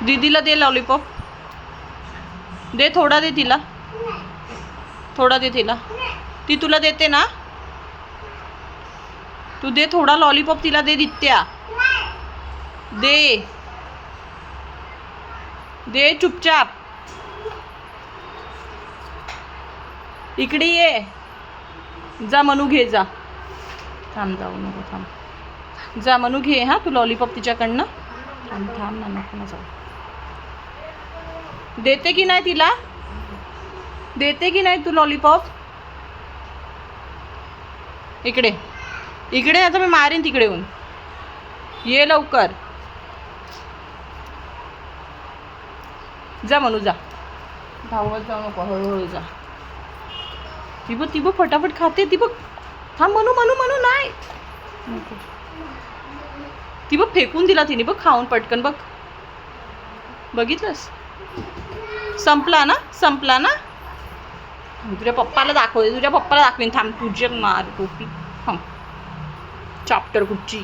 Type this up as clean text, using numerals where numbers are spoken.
दीदीला दे lollipop, दे थोडा, दे तिला थोडा, दे तिला, ती तुला देते ना, तू दे थोडा लॉलीपॉप तिला, दे दित्या, दे दे चुपचाप, इकडे ये, जा मनू घे, जा, थांब, जाऊ नको, थांब, जा मनू घे, हां तू लॉलीपॉप तिच्याकडनं, थांब थांब ना, नको ना जाऊ, देते की नाही तिला, देते की नाही तू लॉलीपॉप, इकडे इकडे, आता मी मारीन तिकडे येऊन, ये लवकर, जा मनू, जा, धावत जाऊ नको, हळूहळू जा, ती बघ फटाफट खाते, ती बघ, थांब मनू, मनू मनू नाही, ती बघ फेकून दिला तिने, बघ खाऊन पटकन, बघ, बघितलंस, संपला ना, संपला ना, तुझ्या पप्पाला दाखवते, तुझ्या पप्पाला दाखवेन, थांब, तुझ्या मार टोपी, थांब, चाप्टर कुठची.